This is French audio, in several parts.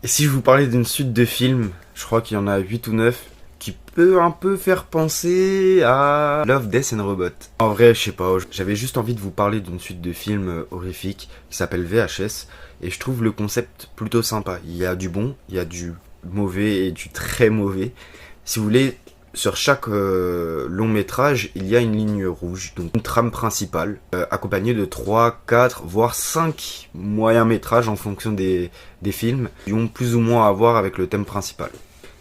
Et si je vous parlais d'une suite de films, je crois qu'il y en a 8 ou 9, qui peut un peu faire penser à Love, Death and Robot. En vrai, je sais pas, j'avais juste envie de vous parler d'une suite de films horrifiques qui s'appelle VHS, et je trouve le concept plutôt sympa. Il y a du bon, il y a du mauvais et du très mauvais. Si vous voulez, sur chaque long métrage, il y a une ligne rouge, donc une trame principale, accompagnée de 3, 4, voire 5 moyens métrages en fonction des films, qui ont plus ou moins à voir avec le thème principal.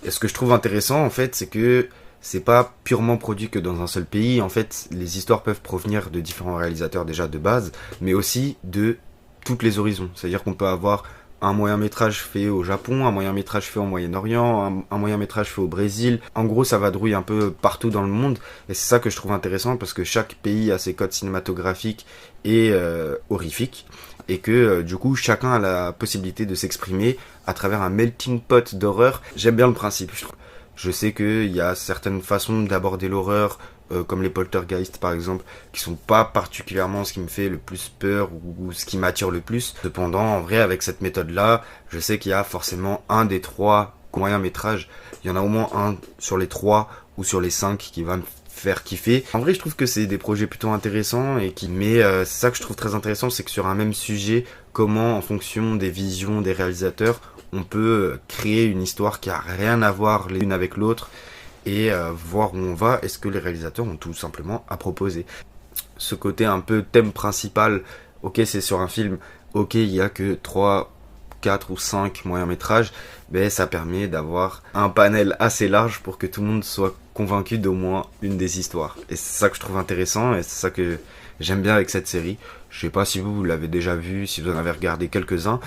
Et ce que je trouve intéressant, en fait, c'est que c'est pas purement produit que dans un seul pays. En fait, les histoires peuvent provenir de différents réalisateurs déjà de base, mais aussi de toutes les horizons. C'est-à-dire qu'on peut avoir un moyen métrage fait au Japon, un moyen métrage fait au Moyen-Orient, un moyen métrage fait au Brésil. En gros, ça vadrouille un peu partout dans le monde. Et c'est ça que je trouve intéressant parce que chaque pays a ses codes cinématographiques et horrifiques. Et que du coup, chacun a la possibilité de s'exprimer à travers un melting pot d'horreur. J'aime bien le principe. Je sais qu'il y a certaines façons d'aborder l'horreur, comme les poltergeists par exemple, qui sont pas particulièrement ce qui me fait le plus peur ou ce qui m'attire le plus. Cependant, en vrai, avec cette méthode-là, je sais qu'il y a forcément un des 3 moyens métrages. Il y en a au moins un sur les 3 ou sur les 5 qui va me faire kiffer. En vrai, je trouve que c'est des projets plutôt intéressants mais c'est ça que je trouve très intéressant, c'est que sur un même sujet, comment en fonction des visions des réalisateurs, on peut créer une histoire qui a rien à voir l'une avec l'autre et voir où on va et ce que les réalisateurs ont tout simplement à proposer. Ce côté un peu thème principal, ok c'est sur un film, ok il y a que 3, 4 ou 5 moyens métrages, mais ça permet d'avoir un panel assez large pour que tout le monde soit convaincu d'au moins une des histoires. Et c'est ça que je trouve intéressant et c'est ça que j'aime bien avec cette série. Je sais pas si vous l'avez déjà vu, si vous en avez regardé quelques-uns,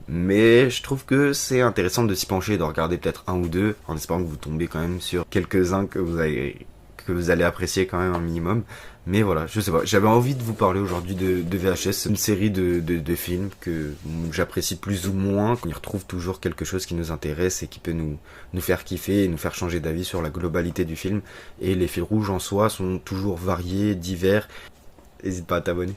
mais je trouve que c'est intéressant de s'y pencher, de regarder peut-être un ou deux, en espérant que vous tombez quand même sur quelques-uns que vous allez apprécier quand même un minimum. Mais voilà, je sais pas, j'avais envie de vous parler aujourd'hui de VHS, une série de films que j'apprécie plus ou moins, qu'on y retrouve toujours quelque chose qui nous intéresse et qui peut nous faire kiffer et nous faire changer d'avis sur la globalité du film. Et les fils rouges en soi sont toujours variés, divers. N'hésite pas à t'abonner.